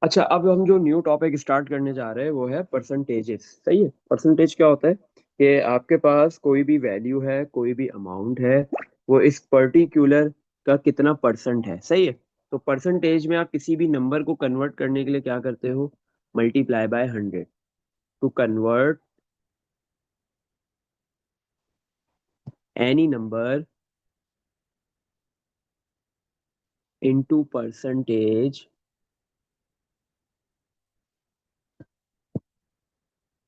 अच्छा, अब हम जो न्यू टॉपिक स्टार्ट करने जा रहे हैं वो है परसेंटेजेस। सही है। परसेंटेज क्या होता है कि आपके पास कोई भी वैल्यू है, कोई भी अमाउंट है, वो इस पर्टिकुलर का कितना परसेंट है। सही है। तो परसेंटेज में आप किसी भी नंबर को कन्वर्ट करने के लिए क्या करते हो? Multiply by 100 to convert any number into percentage.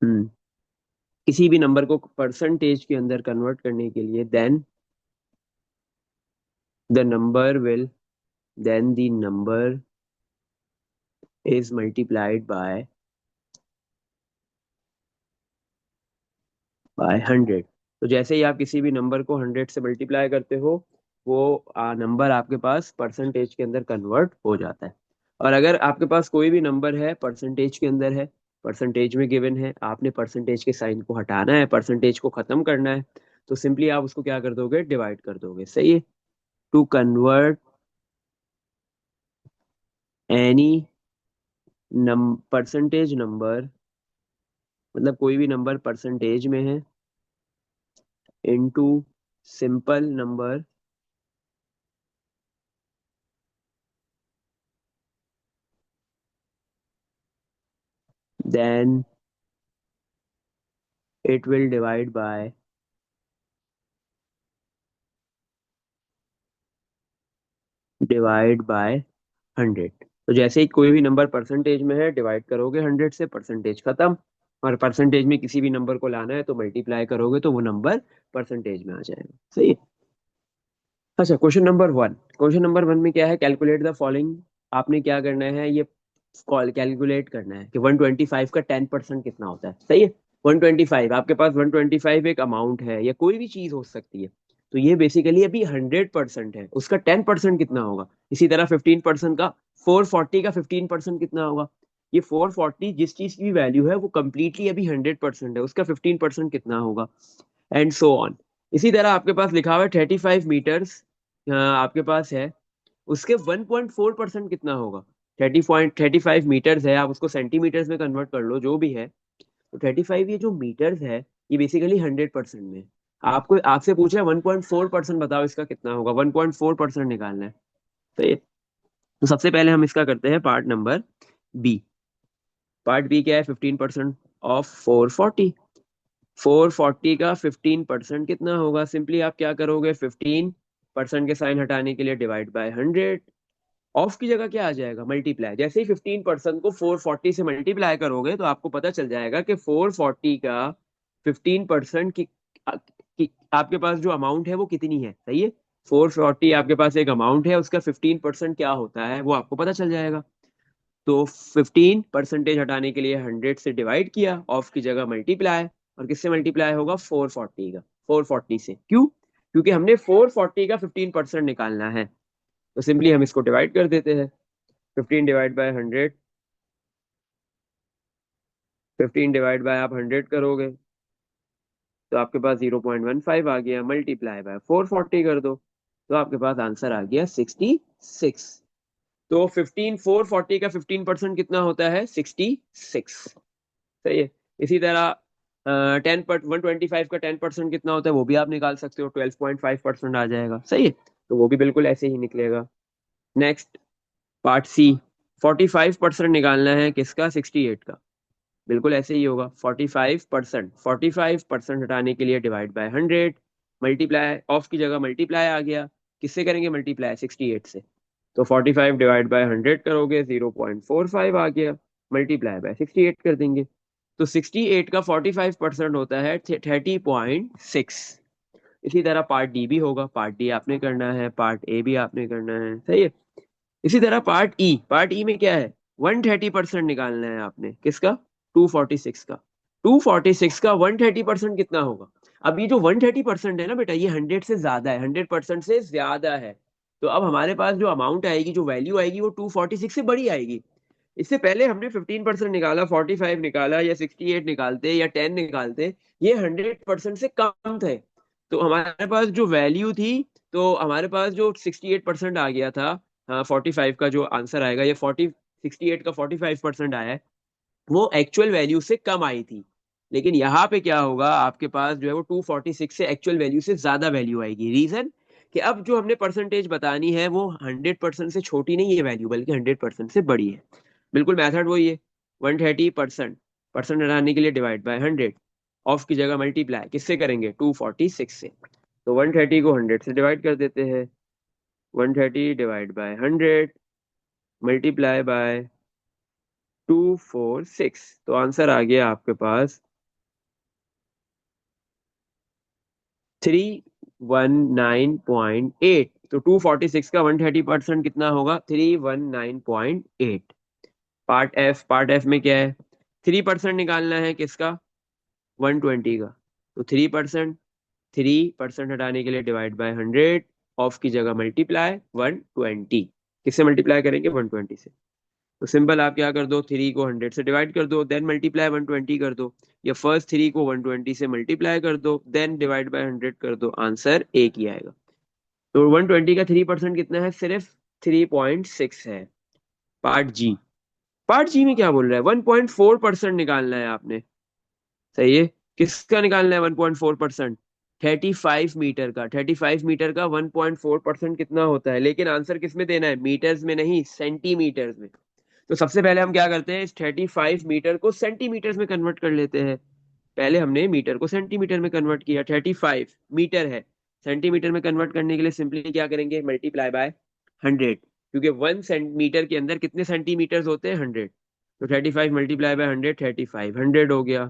Hmm किसी भी नंबर को परसेंटेज के अंदर कन्वर्ट करने के लिए the number will then the number is multiplied by 100। तो जैसे ही आप किसी भी नंबर को 100 से मल्टीप्लाई करते हो, वो नंबर आपके पास परसेंटेज के अंदर कन्वर्ट हो जाता है। और अगर आपके पास कोई भी नंबर है परसेंटेज के अंदर है, परसेंटेज में गिवन है, आपने परसेंटेज के साइन को हटाना है, परसेंटेज को खत्म करना है, तो सिंपली आप उसको क्या कर दोगे? डिवाइड कर दोगे। सही है। To convert any percentage number, मतलब कोई भी नंबर परसेंटेज में है, into simple number, then it will divide by 100। तो जैसे ही कोई भी नंबर परसेंटेज में है, डिवाइड करोगे 100 से, परसेंटेज खत्म। और परसेंटेज में किसी भी नंबर को लाना है तो मल्टीप्लाई करोगे तो वो नंबर परसेंटेज में आ जाएगा। सही है। अच्छा, क्वेश्चन नंबर 1 में क्या है? Calculate the following. आपने क्या करना है? ये कॉल कैलकुलेट करना है कि 125 का 10% कितना होता है। सही है। 125, आपके पास 125 एक अमाउंट है या कोई भी चीज हो सकती है। तो ये बेसिकली अभी 100% है, उसका 10% कितना होगा? इसी तरह 15% का, 440 का 15% कितना होगा? ये 440 जिस चीज की वैल्यू है वो कंप्लीटली अभी 100% है, उसका 15% कितना होगा? And so on. इसी तरह आपके पास लिखा हुआ है 35 मीटर्स आपके पास है, उसके 1.4% कितना होगा? 30.35 मीटर्स है, आप उसको सेंटीमीटर्स में कन्वर्ट कर लो, जो भी है। तो 35, ये जो मीटर्स है, ये बेसिकली 100% में है। आपको आपसे पूछा है 1.4% बताओ इसका कितना होगा, 1.4% निकालना है। तो तो सबसे पहले हम इसका करते हैं part number B. Part B क्या है? 15% ऑफ 440। 440 का 15% कितना होगा? सिंपली आप क्या करोगे? 15% के साइन हटाने के लिए डिवाइड बाय 100। ऑफ की जगह क्या आ जाएगा? मल्टीप्लाई। जैसे ही 15% को 440 से मल्टीप्लाई करोगे तो आपको पता चल जाएगा कि 440 का 15% की आपके पास जो अमाउंट है वो कितनी है। सही है। 440 आपके पास एक अमाउंट है, उसका 15% क्या होता है वो आपको पता चल जाएगा। तो 15% हटाने के लिए 100 से डिवाइड किया, ऑफ की जगह मल्टीप्लाई। और किससे मल्टीप्लाई होगा? 440 का। 440 से क्यों? क्योंकि हमने 440 का 15% निकालना है। तो सिंपली हम इसको डिवाइड कर देते हैं। 15 डिवाइड बाय 100, 15 डिवाइड बाय आप 100 करोगे तो आपके पास 0.15 आ गया। मल्टीप्लाई बाय 440 कर दो तो आपके पास आंसर आ गया 66। तो 440 का 15% कितना होता है? 66। सही है। इसी तरह 125 का 10% कितना होता है वो भी आप निकाल सकते हो, 12.5% आ जाएगा। सही है। तो वो भी बिल्कुल ऐसे ही निकलेगा। नेक्स्ट, पार्ट सी। 45% निकालना है किसका? 68 का। बिल्कुल ऐसे ही होगा। 45% हटाने के लिए डिवाइड बाय 100, मल्टीप्लाई, ऑफ की जगह मल्टीप्लाई आ गया। किससे करेंगे मल्टीप्लाई? 68 से। तो 45 डिवाइड बाय 100 करोगे, 0.45 आ गया। मल्टीप्लाई बाय 68 कर देंगे तो 68 का 45% होता है 30.6। इसी तरह पार्ट डी भी होगा। पार्ट डी आपने करना है, पार्ट ए भी आपने करना है। सही है। इसी तरह पार्ट ई में क्या है? 130% निकालना है आपने। किसका? 246 का। 246 का 130% कितना होगा? अब ये जो 130% है ना बेटा, ये 100 से ज्यादा है, 100% से ज्यादा है। तो अब हमारे पास जो अमाउंट आएगी, जो वैल्यू आएगी, वो 246 से बड़ी आएगी। इससे पहले हमने 15% निकाला, 45 निकाला, या 68 निकालते, या 10 निकालते, ये 100% से कम थे। तो हमारे पास जो वैल्यू थी, तो हमारे पास जो 68% आ गया था, 45 का जो आंसर आएगा, ये 68 का 45% आया है, वो एक्चुअल वैल्यू से कम आई थी। लेकिन यहाँ पे क्या होगा, आपके पास जो है वो 246 से एक्चुअल वैल्यू से ज्यादा वैल्यू आएगी। रीजन कि अब जो हमने परसेंटेज बतानी है वो 100% से छोटी नहीं है वैल्यू, बल्कि 100% से बड़ी है। बिल्कुल मेथड वही है, 130%, परसेंट हटाने के लिए डिवाइड बाय 100, ऑफ की जगह मल्टीप्लाई किससे करेंगे, 246 से। तो 130 को 100 से डिवाइड कर देते हैं, 130 डिवाइड बाय 100 मल्टीप्लाई बाय 246, तो आंसर आ गया आपके पास 319.8। तो 246 का 130% कितना होगा, 319.8। पार्ट एफ में क्या है, 3% निकालना है किसका, 120 का। तो 3%, 3% हटाने के लिए डिवाइड बाय 100, ऑफ की जगह मल्टीप्लाई 120, किससे मल्टीप्लाई करेंगे, 120 से। तो सिंपल आप क्या कर दो, 3 को 100 से डिवाइड कर दो, देन मल्टीप्लाई 120 कर दो, या फर्स्ट 3 को 120 से मल्टीप्लाई कर दो, देन डिवाइड बाय 100 कर दो, आंसर एक ही आएगा। तो 120 का 3% कितना है, सिर्फ 3.6 है। पार्ट जी, पार्ट जी में क्या बोल रहा है, 1.4% निकालना है आपने। सही है, किसका निकालना है 1.4%, 35 मीटर का। 35 मीटर का 1.4% कितना होता है, लेकिन आंसर किस में देना है, मीटर्स में नहीं, सेंटीमीटर्स में। तो सबसे पहले हम क्या करते हैं, इस 35 मीटर को सेंटीमीटर्स में कन्वर्ट कर लेते हैं। पहले हमने मीटर को सेंटीमीटर में कन्वर्ट किया, 35 मीटर है, सेंटीमीटर में कन्वर्ट करने के लिए सिंपली क्या करेंगे, मल्टीप्लाई बाय 100, क्योंकि 1 सेंटीमीटर के अंदर कितने सेंटीमीटर होते हैं, 100। तो 35 मल्टीप्लाई बाय 100, 3500 हो गया।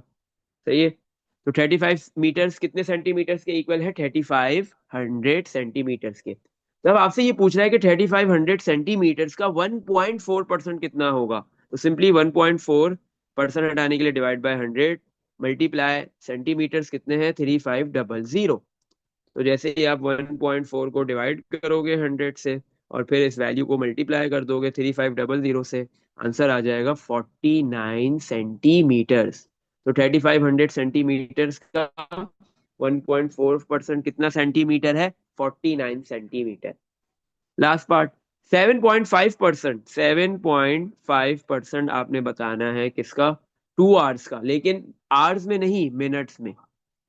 सही है। तो 35 मीटर्स कितने सेंटीमीटर्स के इक्वल है, 3500 सेंटीमीटर्स के। तो अब आपसे ये पूछ रहा है कि 3500 सेंटीमीटर्स का 1.4% कितना होगा। तो सिंपली 1.4% हटाने के लिए डिवाइड बाय 100 मल्टीप्लाई, सेंटीमीटर्स कितने हैं, 3500। तो जैसे ही आप 1.4 को डिवाइड करोगे 100 से, और फिर इस वैल्यू को मल्टीप्लाई कर दोगे 3500 से, आंसर आ जाएगा 49 सेंटीमीटर्स। तो 3500 सेंटीमीटर्स का 1.4% कितना सेंटीमीटर है, 49 सेंटीमीटर। लास्ट पार्ट, 7.5%, 7.5% आपने बताना है किसका, 2 आवर्स का, लेकिन आवर्स में नहीं, मिनट्स में।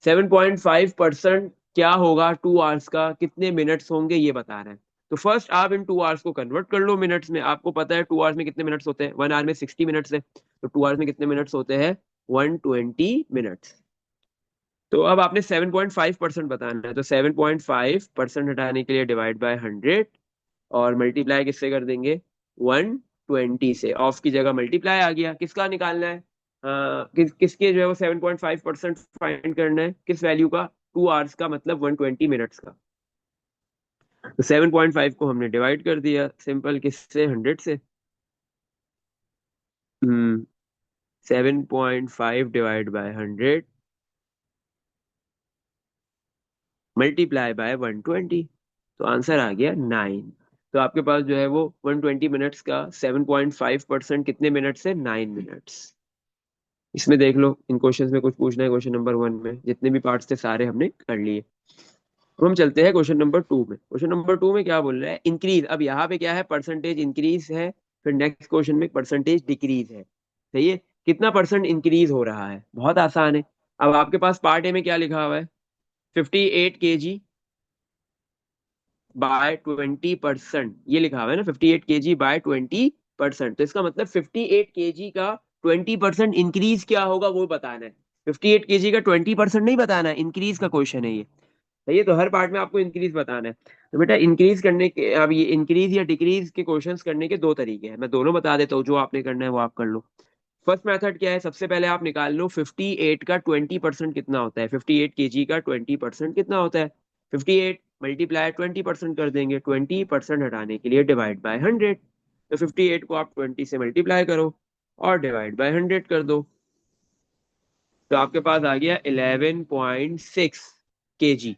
7.5% क्या होगा 2 आवर्स का, कितने मिनट्स होंगे ये बता रहा है। तो फर्स्ट आप इन 2 आवर्स को कन्वर्ट कर लो मिनट्स में। आपको पता है 2 आवर्स में कितने मिनट्स होते हैं, 1 आवर में 60 मिनट्स है, तो 2 आवर्स में कितने मिनट्स होते हैं, 120 मिनट्स। तो अब आपने 7.5% बताना है, तो 7.5% हटाने के लिए डिवाइड बाय 100, और मल्टीप्लाई किससे कर देंगे, 120 से। ऑफ की जगह मल्टीप्लाई आ गया, किसका निकालना है, किसके जो है वो 7.5% फाइंड करना है, किस वैल्यू का, 2 आवर्स का, मतलब 120 मिनट्स का। तो 7.5 को हमने डिवाइड कर दिया सिंपल, किससे, 100 से। हम्म 7.5 डिवाइड बाय 100 मल्टीप्लाई बाय 120, तो आंसर आ गया 9। तो आपके पास जो है वो 120 मिनट्स का 7.5% कितने मिनट्स है, 9 मिनट्स। इसमें देख लो, इन क्वेश्चंस में कुछ पूछना है, क्वेश्चन नंबर 1 में जितने भी पार्ट्स थे सारे हमने कर लिए। अब हम चलते हैं क्वेश्चन नंबर 2 में। क्वेश्चन नंबर 2 में क्या बोल रहा है, इंक्रीज। अब यहाँ पे क्या है, परसेंटेज इंक्रीज है, फिर नेक्स्ट क्वेश्चन में परसेंटेज डिक्रीज है। सही है, कितना परसेंट इंक्रीज हो रहा है, बहुत आसान है। अब आपके पास पार्ट ए में क्या लिखा हुआ है, 58 kg बाय 20%, ये लिखा हुआ है ना, 58 kg बाय 20%। तो इसका मतलब 58 kg का 20% इंक्रीज क्या होगा वो बताना है। 58 kg का 20% नहीं बताना है, इंक्रीज का क्वेश्चन है ये। सही है, तो हर पार्ट में आपको इंक्रीज बताना है। तो बेटा इंक्रीज करने के, अब ये इंक्रीज या डिक्रीज के क्वेश्चंस करने के दो तरीके हैं, मैं दोनों बता देता हूँ, जो आपने करना है वो आप कर लो। फर्स्ट मेथड क्या है, सबसे पहले आप निकाल लो 58 का 20% कितना होता है, 58 kg का 20% कितना होता है। 58 मल्टीप्लाई 20% कर देंगे, 20% हटाने के लिए डिवाइड बाय 100। तो 58 को आप 20 से मल्टीप्लाई करो और डिवाइड बाय 100 कर दो, तो आपके पास आ गया 11.6 kg।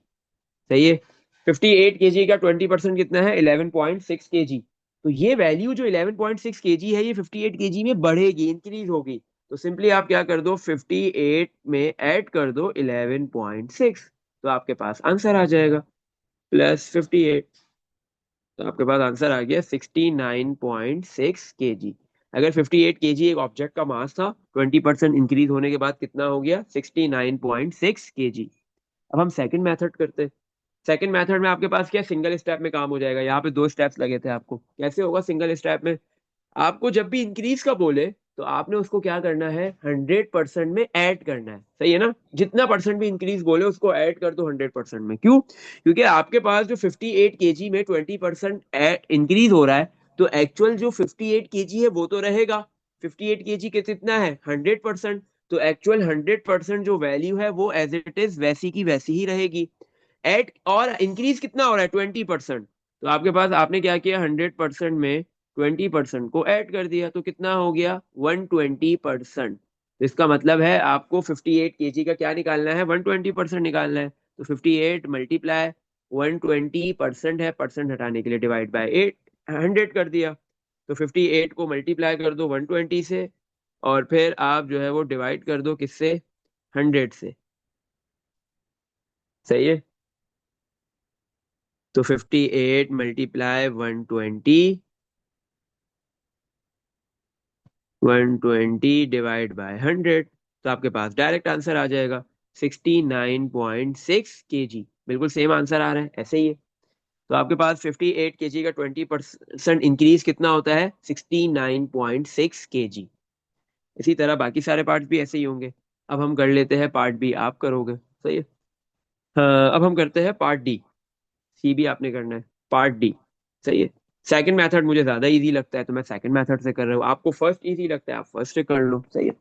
सही है, 58 kg का 20% कितना है, 11.6 kg। तो ये वैल्यू जो 11.6 kg है, ये 58 kg में बढ़ेगी, इंक्रीज होगी। तो सिंपली आप क्या कर दो, 58 में ऐड कर दो 11.6, तो आपके पास आंसर आ जाएगा प्लस 58। तो आपके पास आंसर आ गया 69.6 kg। अगर 58 kg एक ऑब्जेक्ट का मास था, 20% इंक्रीज होने के बाद कितना हो गया? 69.6 kg। अब हम सेकंड मेथड करते हैं। सेकंड मेथड में आपके पास क्या, सिंगल स्टेप में काम हो जाएगा। यहाँ पे 2 स्टेप्स लगे थे आपको। कैसे होगा सिंगल स्टेप में? आपको जब भी इंक्रीज का बोले तो आपने उसको क्या करना है, 100% में ऐड करना है। सही है ना? जितना परसेंट भी इंक्रीज बोले उसको ऐड कर दो 100% में। क्यों? क्योंकि आपके पास जो 58 kg में 20% इंक्रीज हो रहा है, तो एक्चुअल जो 58 kg है वो तो रहेगा। 58 kg के कितना है, 100%। तो एक्चुअल 100% जो वैल्यू है वो एज इट इज वैसी की वैसी ही रहेगी। एट और इंक्रीज कितना हो रहा है, 20%। तो आपके पास आपने क्या किया, 100% में 20% को ऐड कर दिया, तो कितना हो गया, 120%। तो इसका मतलब है आपको 58 kg का क्या निकालना है, 120% निकालना है। तो 58 मल्टीप्लाई 120% है, परसेंट हटाने के लिए डिवाइड बाय 100 कर दिया। तो 58 को मल्टीप्लाई कर दो 120 से, और फिर आप जो है वो डिवाइड कर दो किससे, 100 से। सही है? तो 58 मल्टीप्लाई 120 डिवाइड बाय 100, तो आपके पास डायरेक्ट आंसर आ जाएगा 69.6 kg। बिल्कुल सेम आंसर आ रहा है, ऐसे ही है। तो आपके पास 58 kg का 20% इंक्रीज कितना होता है, 69.6 kg। इसी तरह बाकी सारे पार्ट भी ऐसे ही होंगे। अब हम कर लेते हैं पार्ट बी, आप करोगे। सही है? हाँ, अब हम करते हैं पार्ट डी। सी भी आपने करना है, पार्ट डी। सही है? सेकंड मेथड मुझे ज्यादा इजी लगता है तो मैं सेकंड मेथड से कर रहा हूँ। आपको फर्स्ट इजी लगता है, आप फर्स्ट से कर लो। सही है?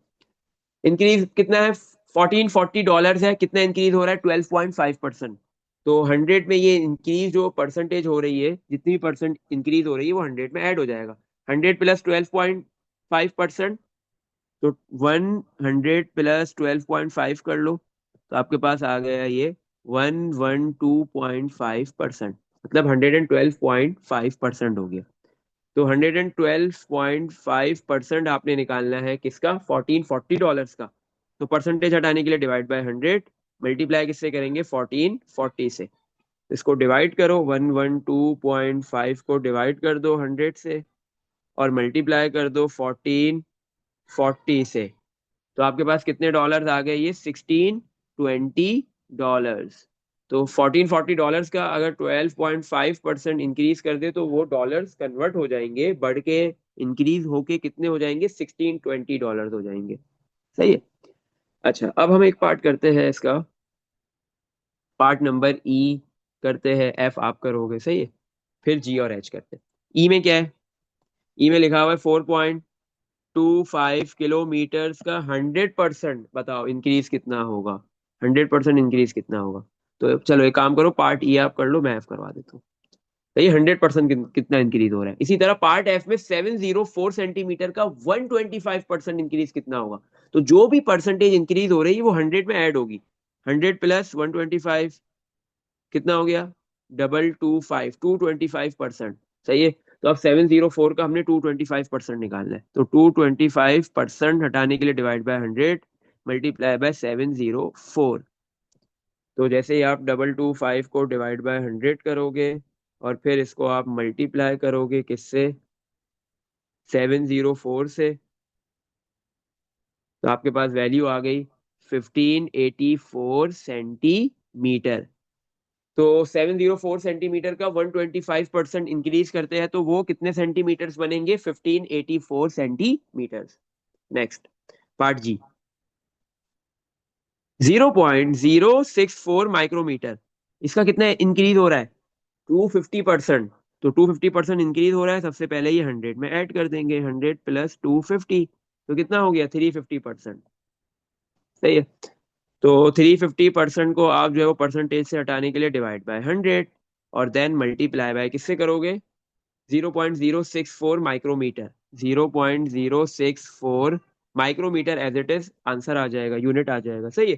इंक्रीज कितना है, $1440 है। कितना इंक्रीज हो रहा है, 12.5%। तो 100 में ये इंक्रीज जो परसेंटेज हो रही है, जितनी भी परसेंट इंक्रीज हो रही है वो 100 में ऐड हो जाएगा। 100 प्लस 12.5%, तो 100 प्लस 12.5 कर लो, तो आपके पास आ गया ये 112.5%। मतलब 112.5% हो गया। तो 112.5% आपने निकालना है किसका, $1440 का। तो परसेंटेज हटाने के लिए डिवाइड बाय 100, मल्टीप्लाई किससे करेंगे, 1440 से। इसको डिवाइड करो, 112.5 को डिवाइड कर दो 100 से, और मल्टीप्लाई कर दो 1440 से। तो आपके पास कितने डॉलर्स आ गए, ये 1620 डॉलर्स। तो $1440 का अगर 12.5% इंक्रीज कर दे तो वो डॉलर्स कन्वर्ट हो जाएंगे, बढ़ के इंक्रीज होके कितने हो जाएंगे, $1620 हो जाएंगे। सही है? अच्छा, अब हम एक पार्ट करते हैं इसका, पार्ट नंबर ई करते हैं। एफ आप करोगे, सही है? फिर जी और एच करते हैं। ई में क्या है, ई में लिखा हुआ है 4.25 किलोमीटर का 100%, बताओ इंक्रीज कितना होगा, 100% इंक्रीज कितना होगा। तो चलो एक काम करो, पार्ट ई आप कर लो, मैं एफ करवा देता हूँ। तो ये 100% कितना इंक्रीज हो रहा है। इसी तरह पार्ट एफ में 704 सेंटीमीटर का 125% इंक्रीज कितना होगा। तो जो भी परसेंटेज इंक्रीज हो रही है वो 100 में ऐड होगी। 100 प्लस 125 कितना हो गया, 225 सही है? तो अब 704 का हमने 225% निकालना है। तो 225% हटाने के लिए डिवाइड बाय 100, मल्टीप्लाई बाय 704। तो जैसे ही आप 225 को डिवाइड बाय 100 करोगे, और फिर इसको आप मल्टीप्लाई करोगे किससे, 704 से, तो आपके पास वैल्यू आ गई 1584 सेंटीमीटर। तो 704 सेंटीमीटर का 125% इंक्रीज करते हैं तो वो कितने सेंटीमीटर्स बनेंगे, 1584 सेंटीमीटर्स। नेक्स्ट, पार्ट जी, 0.064 माइक्रोमीटर। इसका कितना इंक्रीज हो रहा है, 250%। तो 250% इंक्रीज हो रहा है, सबसे पहले ये 100 में ऐड कर देंगे, 100 प्लस 250, तो कितना हो गया, 350%। सही है? तो 350% को आप जो है वो परसेंटेज से हटाने के लिए डिवाइड बाय 100, और देन मल्टीप्लाई बाय किससे करोगे, 0.064 micrometer. 0.064 micrometer as it is answer आ जाएगा, यूनिट आ जाएगा। सही है?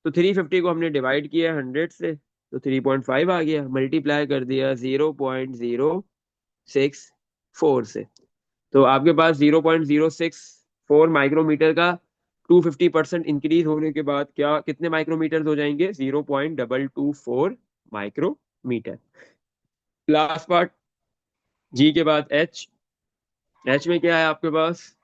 तो 350 को हमने डिवाइड किया 100 से, तो 3.5 आ गया, मल्टीप्लाई कर दिया 0.064 से। तो आपके पास 0.064 माइक्रोमीटर का 250% इंक्रीज होने के बाद क्या, कितने माइक्रोमीटर हो जाएंगे, 0.224 माइक्रोमीटर। लास्ट पार्ट, जी के बाद एच। एच में क्या है आपके पास?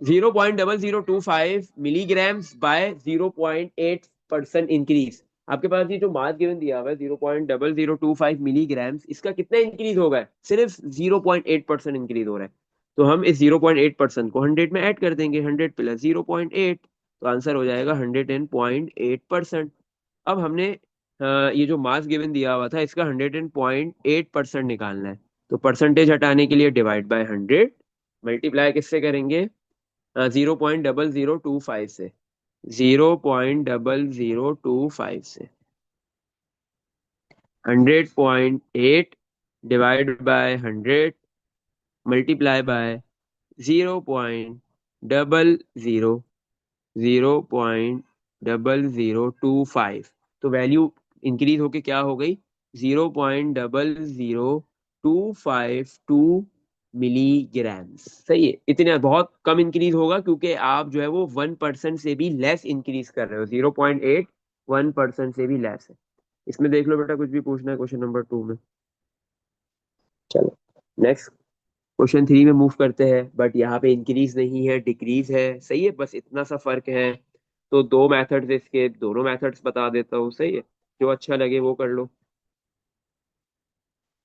0.0025 मिलीग्राम्स बाय 0.8% इंक्रीज। आपके पास ये जो मास गिवन दिया हुआ है 0.0025 मिलीग्राम्स, इसका कितना इंक्रीज होगा? सिर्फ 0.8% इंक्रीज हो रहा है। तो हम इस 0.8% को 100 में ऐड कर देंगे, 100 प्लस 0.8, तो आंसर हो जाएगा 110.8%। अब हमने ये जो मास गिवन दिया हुआ था इसका 110.8% निकालना है। तो परसेंटेज हटाने के लिए डिवाइड बाय 100, मल्टीप्लाई किससे करेंगे? 0.0025 से, 0.0025 से। 100.8 डिवाइड बाय 100 मल्टीप्लाई बाय 0.0025। तो वैल्यू इंक्रीज होके क्या हो गई? 0.0025 मिलीग्राम्स। सही है, इतने बहुत कम इंक्रीज होगा क्योंकि आप जो है वो 1% से भी लेस इंक्रीज कर रहे हो। 0.8 1% से भी लेस है। इसमें देख लो बेटा, कुछ भी पूछना है क्वेश्चन नंबर 2 में? चलो नेक्स्ट, क्वेश्चन 3 में मूव करते हैं, बट यहाँ पे इंक्रीज नहीं है, डिक्रीज है। सही है, बस इतना सा फर्क है। तो दो मेथड्स, इसके दोनों मेथड्स बता देता हूँ। सही है, जो अच्छा लगे वो कर लो।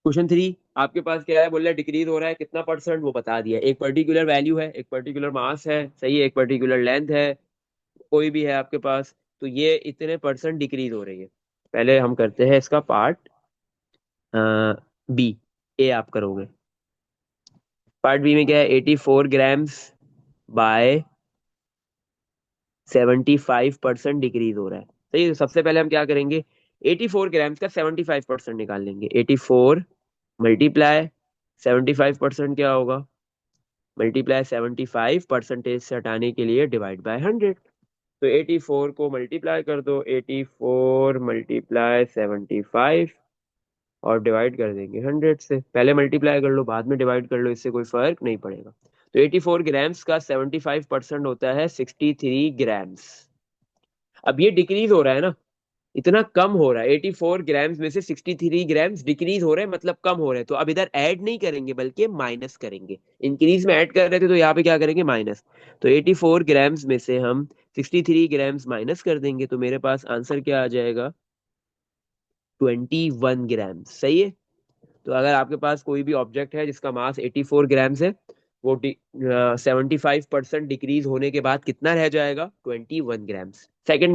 क्वेश्चन 3 आपके पास क्या है? बोल रहा है डिक्रीज हो रहा है कितना परसेंट, वो बता दिया। एक पर्टिकुलर वैल्यू है, एक पर्टिकुलर मास है, सही है, एक पर्टिकुलर लेंथ है, कोई भी है आपके पास, तो ये इतने परसेंट डिक्रीज हो रही है। पहले हम करते हैं इसका पार्ट बी। ए आप करोगे। पार्ट बी में क्या है? 84 ग्राम्स बाय 75% डिक्रीज हो रहा है। सही है, तो सबसे पहले हम क्या करेंगे? 84 ग्राम्स का 75% निकाल लेंगे। 84 मल्टीप्लाई 75% क्या होगा? मल्टीप्लाई 75 परसेंटेज से हटाने के लिए डिवाइड बाय 100। तो 84 को मल्टीप्लाई कर दो, 84 मल्टीप्लाई 75, और डिवाइड कर देंगे 100 से। पहले मल्टीप्लाई कर लो, बाद में डिवाइड कर लो, इससे कोई फर्क नहीं पड़ेगा। तो 84 ग्राम्स का 75% होता है 63 ग्राम्स। अब ये डिक्रीज हो रहा है ना, इतना कम हो रहा है। 84 ग्राम्स में से 63 ग्राम्स डिक्रीज हो रहे हैं, मतलब कम हो रहे हैं। तो अब इधर ऐड नहीं करेंगे बल्कि माइनस करेंगे। इंक्रीज में ऐड कर रहे थे तो यहाँ पे क्या करेंगे? माइनस। तो 84 ग्राम्स में से हम 63 ग्राम्स माइनस कर देंगे, तो मेरे पास आंसर क्या आ जाएगा? 21 ग्राम्स। सही है। तो अगर आपके पास कोई भी ऑब्जेक्ट है जिसका मास 84 ग्राम्स है, वो 75% डिक्रीज होने के बाद कितना रह जाएगा? 21 ग्राम्स। सेकंड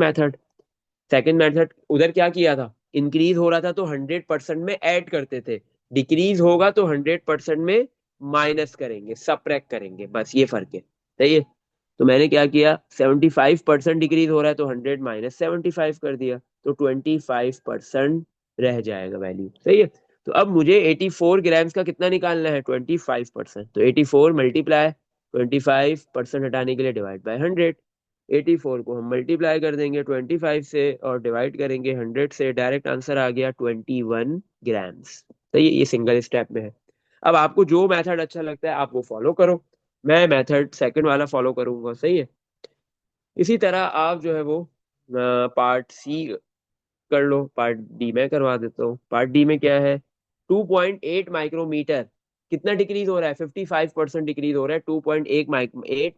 मेथड उधर क्या किया था? इंक्रीज हो रहा था तो 100% में ऐड करते थे, डिक्रीज होगा तो 100% में माइनस करेंगे, सब्ट्रैक्ट करेंगे, बस ये फर्क है। सही है। तो मैंने क्या किया? 75% डिक्रीज हो रहा है तो 100 माइनस 75 कर दिया, तो 25% रह जाएगा वैल्यू। सही है। तो अब मुझे 84 ग्राम्स का कितना निकालना है? 25%। तो 84 मल्टीप्लाई 25% हटाने के लिए डिवाइड बाय 100। 84 को हम मल्टीप्लाई कर देंगे 25 से और डिवाइड करेंगे 100 से, डायरेक्ट आंसर आ गया 21 ग्राम्स। तो ये सिंगल स्टेप में है। अब आपको जो मेथड अच्छा लगता है आप वो फॉलो करो। मैं मेथड सेकंड वाला फॉलो करूंगा। सही है। इसी तरह आप जो है वो पार्ट सी कर लो। पार्ट डी में करवा देता हूँ। पार्ट डी में क्या है? 2.8 माइक्रोमीटर। कितना डिक्रीज हो रहा है? 55% डिक्रीज हो रहा है। 2.8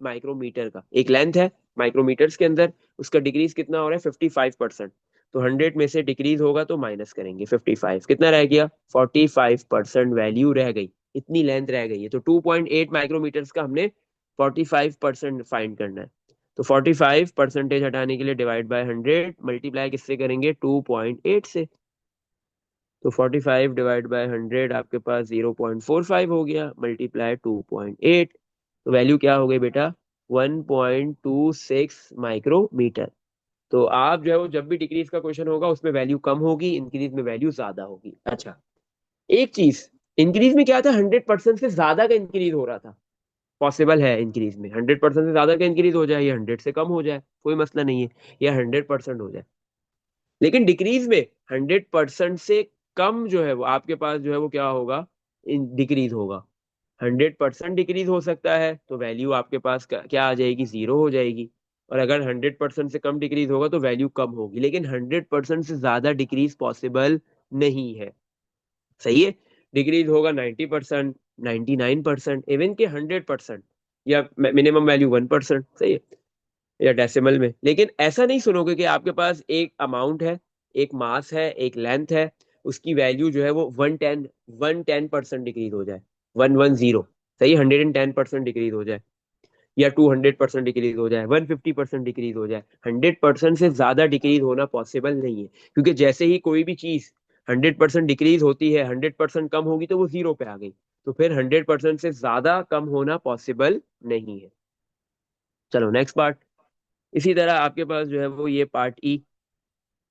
माइक्रोमीटर का एक लेंथ है माइक्रोमीटर्स के अंदर, उसका डिक्रीज कितना हो रहा है? 55%। तो 100 में से डिक्रीज होगा तो माइनस करेंगे 55, कितना रह गया? 45% वैल्यू रह गई। इतनी लेंथ रह गई है, तो 2.8 माइक्रोमीटर्स का हमने 45% फाइंड करना है। तो 45 परसेंटेज हटाने के लिए डिवाइड बाय 100 मल्टीप्लाई किससे करेंगे? 2.8 से। तो 45 डिवाइड बाय 100 आपके पास 0.45 हो गया, मल्टीप्लाई 2.8, तो वैल्यू क्या हो गई बेटा? 1.26 माइक्रोमीटर। तो आप जो है वो जब भी डिक्रीज का क्वेश्चन होगा उसमें वैल्यू कम होगी, इंक्रीज में वैल्यू ज्यादा होगी। अच्छा, एक चीज, इंक्रीज में क्या था? 100% से ज्यादा का इंक्रीज हो रहा था। पॉसिबल है इंक्रीज में 100% से ज्यादा का इंक्रीज हो जाए, या 100 से कम हो जाए, कोई मसला नहीं है, या 100% हो जाए। लेकिन डिक्रीज में 100% से कम जो है वो आपके पास जो है वो क्या होगा? डिक्रीज होगा। 100% डिक्रीज हो सकता है तो वैल्यू आपके पास क्या आ जाएगी? जीरो हो जाएगी। और अगर 100% से कम डिक्रीज होगा तो वैल्यू कम होगी, लेकिन 100% से ज्यादा डिक्रीज पॉसिबल नहीं है। सही है। डिक्रीज होगा 90%, 99%, इवन के 100%, या मिनिमम वैल्यू 1%, सही है, या डेसिमल में। लेकिन ऐसा नहीं सुनोगे कि आपके पास एक अमाउंट है, एक मास है, एक लेंथ है, उसकी वैल्यू जो है वो 110% डिक्रीज हो जाए, 110, सही, 110% डिक्रीज हो जाए, या 200% डिक्रीज हो जाए, 150% डिक्रीज हो जाए। 100% से ज्यादा डिक्रीज होना पॉसिबल नहीं है, क्योंकि जैसे ही कोई भी चीज 100% डिक्रीज होती है, 100% कम होगी तो वो जीरो पे आ गई। तो फिर 100% से ज्यादा कम होना पॉसिबल नहीं है। चलो नेक्स्ट पार्ट। इसी तरह आपके पास जो है वो ये पार्ट ई,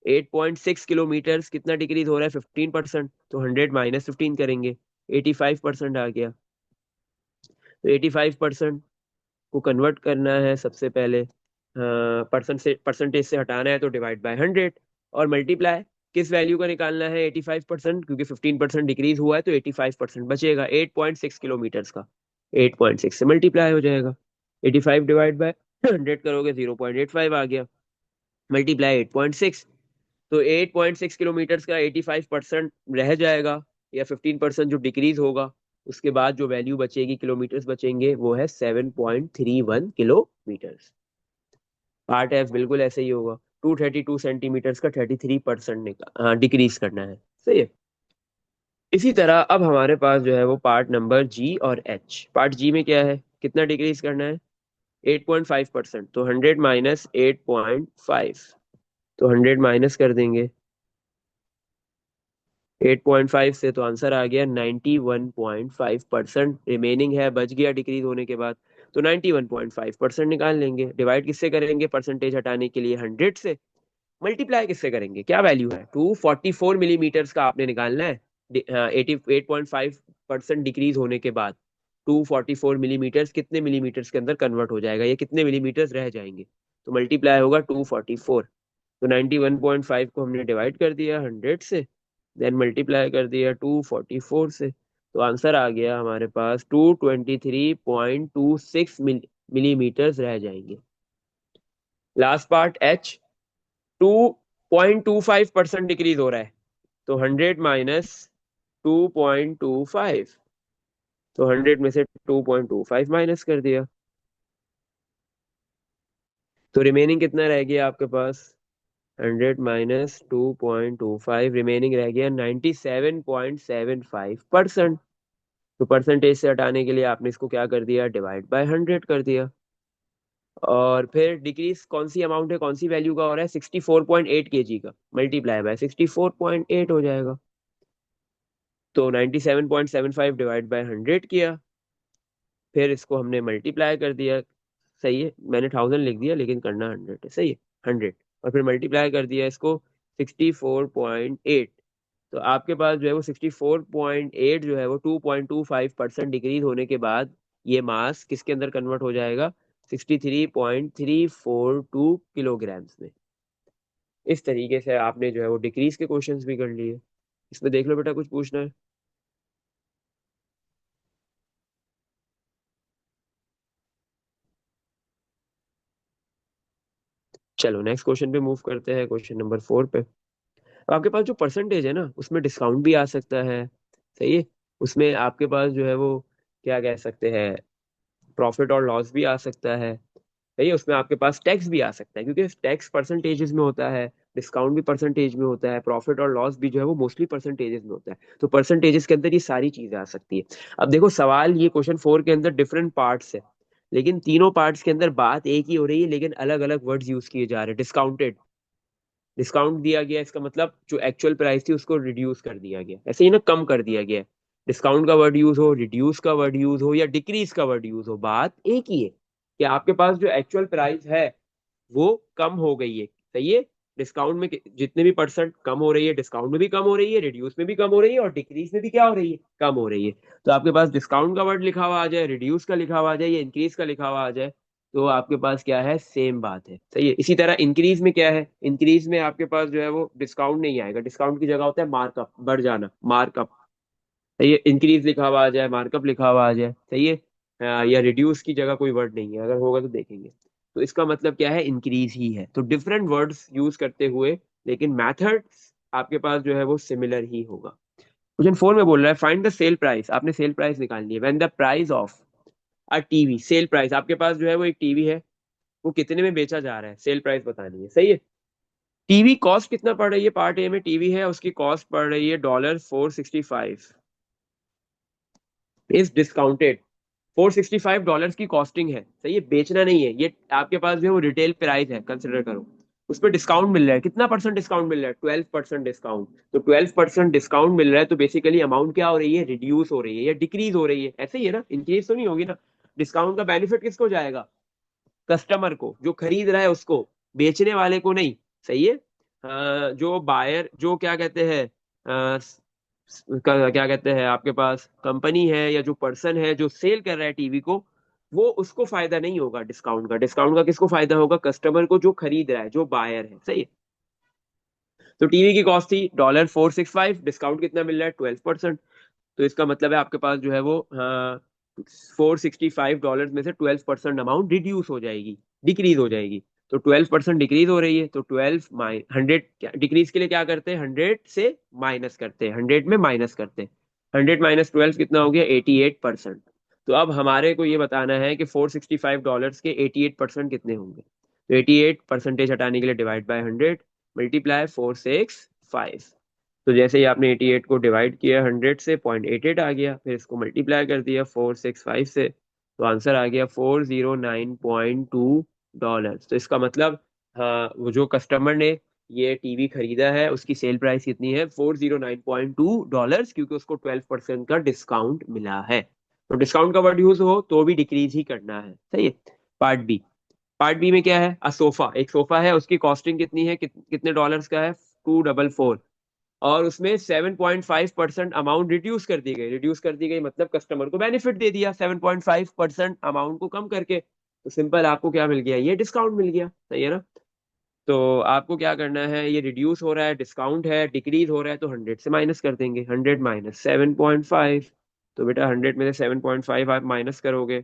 8.6 किलोमीटर कितना डिक्रीज हो रहा है, 15%, तो 100 - 15 करेंगे, 85% आ गया। तो 85% को कन्वर्ट करना है सबसे पहले, परसेंटेज से हटाना है तो डिवाइड बाय 100, और मल्टीप्लाई किस वैल्यू का निकालना है, 85%, क्योंकि 15% डिक्रीज हुआ है तो 85% बचेगा 8.6 किलोमीटर का, 8.6 से मल्टीप्लाई हो जाएगा, 85 डिवाइड बाय 100 करोगे 0.85 आ गया, मल्टीप्लाई 8.6, तो 8.6 किलोमीटर का 85% रह जाएगा, या 15% जो डिक्रीज होगा, उसके बाद जो वैल्यू बचेगी, किलोमीटर्स बचेंगे, वो है 7.31 किलोमीटर्स। पार्ट एफ बिल्कुल ऐसे ही होगा, 232 सेंटीमीटर्स का 33% हाँ डिक्रीज करना है, सही है। इसी तरह अब हमारे पास जो है वो पार्ट नंबर जी और एच। पार्ट जी में क्या है, कितना डिक्रीज करना है, 8.5%, तो 100 - 8.5, तो 100 माइनस कर देंगे 8.5 से, तो आंसर आ गया 91.5%। रिमेनिंग है, बच गया डिक्रीज होने के बाद, तो 91.5% निकाल लेंगे। डिवाइड किससे करेंगे, परसेंटेज हटाने के लिए 100 से, मल्टीप्लाई किससे करेंगे, क्या वैल्यू है, 244 मिलीमीटर्स का आपने निकालना है। 88.5% डिक्रीज होने के बाद 244 मिलीमीटर्स कितने मिलीमीटर्स के अंदर कन्वर्ट हो जाएगा, ये कितने मिलीमीटर्स रह जाएंगे, तो मल्टीप्लाई होगा 244। तो 91.5 को हमने डिवाइड कर दिया 100 से, देन मल्टीप्लाई कर दिया 244 से, तो आंसर आ गया हमारे पास 223.26 मिलीमीटर्स रह जाएंगे। लास्ट पार्ट एच, 2.25% डिक्रीज हो रहा है, तो 100 - 2.25, तो 100 में से 2.25 माइनस कर दिया, तो रिमेनिंग कितना रह गया आपके पास, 100 - 2.25, रिमेनिंग रह गया 97.75%। तो परसेंटेज से हटाने के लिए आपने इसको क्या कर दिया, डिवाइड बाय 100 कर दिया, और फिर डिक्रीज कौन सी अमाउंट है, कौन सी वैल्यू का हो रहा है, 64.8 kg का, मल्टीप्लाई बाय 64.8 हो जाएगा, तो 97.75 डिवाइड बाय 100 किया, फिर इसको हमने मल्टीप्लाई कर दिया, सही है, मैंने 1000 लिख दिया लेकिन करना 100 है, सही है, 100, और फिर मल्टीप्लाई कर दिया इसको 64.8, तो आपके पास जो है वो 64.8 जो है वो 2.25% डिक्रीज होने के बाद ये मास किसके अंदर कन्वर्ट हो जाएगा, 63.342 किलोग्राम्स में। इस तरीके से आपने जो है वो डिक्रीज के क्वेश्चंस भी कर लिए। इसमें देख लो बेटा, कुछ पूछना है। चलो नेक्स्ट क्वेश्चन पे मूव करते हैं, क्वेश्चन नंबर 4 पे। अब आपके पास जो परसेंटेज है ना, उसमें डिस्काउंट भी आ सकता है, सही है, उसमें आपके पास जो है वो क्या कह सकते हैं, प्रॉफिट और लॉस भी आ सकता है, सही है, उसमें आपके पास टैक्स भी आ सकता है, क्योंकि टैक्स परसेंटेजेस में होता है, डिस्काउंट भी परसेंटेज में होता है, प्रॉफिट और लॉस भी जो है वो मोस्टली परसेंटेजेस में होता है, तो परसेंटेजेस के अंदर ये सारी चीजें आ सकती है। अब देखो सवाल, ये क्वेश्चन 4 के अंदर डिफरेंट पार्ट्स है, लेकिन तीनों पार्ट्स के अंदर बात एक ही हो रही है, लेकिन अलग अलग वर्ड्स यूज किए जा रहे हैं। डिस्काउंटेड, डिस्काउंट दिया गया, इसका मतलब जो एक्चुअल प्राइस थी उसको रिड्यूस कर दिया गया, ऐसे ही ना, कम कर दिया गया है। डिस्काउंट का वर्ड यूज हो, रिड्यूस का वर्ड यूज हो, या डिक्रीज का वर्ड यूज हो, बात एक ही है कि आपके पास जो एक्चुअल प्राइस है वो कम हो गई है, सही है। डिस्काउंट में जितने भी परसेंट कम हो रही है, डिस्काउंट में भी कम हो रही है, रिड्यूस में भी कम हो रही है, और डिक्रीज में भी क्या हो रही है, कम हो रही है। तो आपके पास डिस्काउंट का वर्ड लिखा हुआ आ जाए, रिड्यूस का लिखा हुआ आ जाए, या इंक्रीज का लिखा हुआ आ जाए, तो आपके पास क्या है, सेम बात है, सही है। इसी तरह इंक्रीज में क्या है, इंक्रीज में आपके पास जो है वो डिस्काउंट नहीं आएगा, डिस्काउंट की जगह होता है मार्कअप, बढ़ जाना, मार्कअप, सही है। इंक्रीज लिखा हुआ आ जाए, मार्कअप लिखा हुआ आ जाए, सही है। या रिड्यूस की जगह कोई वर्ड नहीं है, अगर होगा तो देखेंगे। तो इसका मतलब क्या है, इंक्रीज ही है। तो डिफरेंट वर्ड्स यूज करते हुए, लेकिन मैथड आपके पास जो है वो सिमिलर ही होगा। क्वेश्चन 4 में बोल रहा है फाइंड द सेल प्राइस, आपने सेल प्राइस निकालनी है। When the price of a TV, sale price, आपके पास जो है वो एक टीवी है, वो कितने में बेचा जा रहा है, सेल प्राइस बतानी है, सही है। टीवी कॉस्ट कितना पड़ रही है, पार्ट ए में टीवी है, उसकी कॉस्ट पड़ रही है $465 इज डिस्काउंटेड। $465 की कॉस्टिंग है, सही है, बेचना नहीं है ये, आपके पास जो है वो रिटेल प्राइस है, कंसिडर करो। उस पर डिस्काउंट मिल रहा है, कितना परसेंट डिस्काउंट मिल रहा है, 12% डिस्काउंट। तो 12% डिस्काउंट मिल रहा है, तो बेसिकली अमाउंट क्या हो रही है, रिड्यूस हो रही है या डिक्रीज हो रही है, ऐसे ही है ना, इंक्रीज तो नहीं होगी ना। डिस्काउंट का बेनिफिट किसको जाएगा, कस्टमर को, जो खरीद रहा है उसको, बेचने वाले को नहीं, सही है। जो बायर, जो क्या कहते हैं, क्या कहते हैं, आपके पास कंपनी है या जो पर्सन है जो सेल कर रहा है टीवी को, वो उसको फायदा नहीं होगा डिस्काउंट का। डिस्काउंट का किसको फायदा होगा, कस्टमर को, जो खरीद रहा है, जो बायर है, सही है। तो टीवी की कॉस्ट थी $465, डिस्काउंट कितना मिल रहा है, 12%। तो इसका मतलब है आपके पास जो है वो, हाँ, $465 में से 12% अमाउंट रिड्यूस हो जाएगी, डिक्रीज हो जाएगी। तो 12% डिक्रीज हो रही है, तो 100 डिक्रीज के लिए क्या करते हैं, 100 में माइनस करते हैं। 100 - 12 कितना हो गया, 88%। तो अब हमारे को ये बताना है कि $465 के 88% कितने होंगे। तो 88% हटाने के लिए डिवाइड बाय 100, मल्टीप्लाई 465। तो जैसे ही आपने 88 को डिवाइड किया 100 से, 0.88 आ गया, फिर इसको मल्टीप्लाई कर दिया 465 से, तो आंसर आ गया $409.2। तो इसका मतलब, हाँ, वो जो कस्टमर ने ये टीवी खरीदा है उसकी सेल प्राइस कितनी है, $409.2, क्योंकि उसको 12% का डिस्काउंट मिला है। तो डिस्काउंट का वर्ड यूज हो तो भी डिक्रीज ही करना है, सही है। पार्ट बी, पार्ट बी में क्या है, अ सोफा, एक सोफा है, उसकी कॉस्टिंग कितनी है, कितने डॉलर्स का है, 244, और उसमें 7.5% अमाउंट रिड्यूस कर दी गई। रिड्यूस कर दी गई मतलब कस्टमर को बेनिफिट दे दिया 7.5% अमाउंट को कम करके। तो सिंपल, आपको क्या मिल गया, ये डिस्काउंट मिल गया, सही है ना। तो आपको क्या करना है, ये रिड्यूस हो रहा है, डिस्काउंट है, डिक्रीज हो रहा है, तो 100 से माइनस कर देंगे, 100 - 7.5। तो बेटा 100 में से 7.5 आप माइनस करोगे,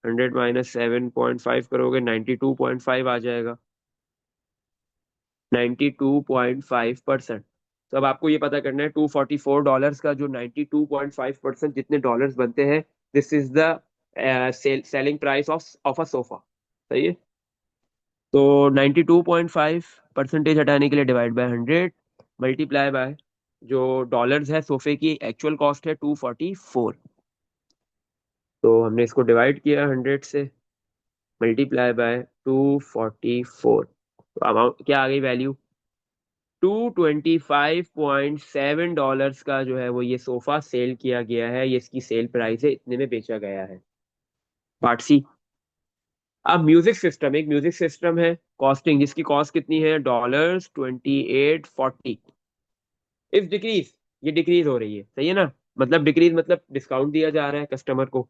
100 - 7.5 करोगे, 92.5 आ जाएगा, 92.5%। तो अब आपको ये पता करना है $244 का जो 92.5% जितने डॉलर्स बनते हैं, this is the selling price of a sofa, सही है। तो 92.5% हटाने के लिए डिवाइड बाय 100, मल्टीप्लाई बाय जो डॉलर्स है सोफे की एक्चुअल कॉस्ट है 244। तो हमने इसको डिवाइड किया 100 से, मल्टीप्लाई बाय 244, तो अमाउंट क्या आ गई, वैल्यू $225.7 का जो है वो ये सोफा सेल किया गया है, ये इसकी सेल प्राइस है, इतने में बेचा गया है। पार्ट सी, अब म्यूजिक सिस्टम, एक म्यूजिक सिस्टम है, कॉस्टिंग, जिसकी कॉस्ट कितनी है, $28.40 इफ डिक्रीज, ये डिक्रीज हो रही है, सही है ना। मतलब डिक्रीज मतलब डिस्काउंट दिया जा रहा है कस्टमर को।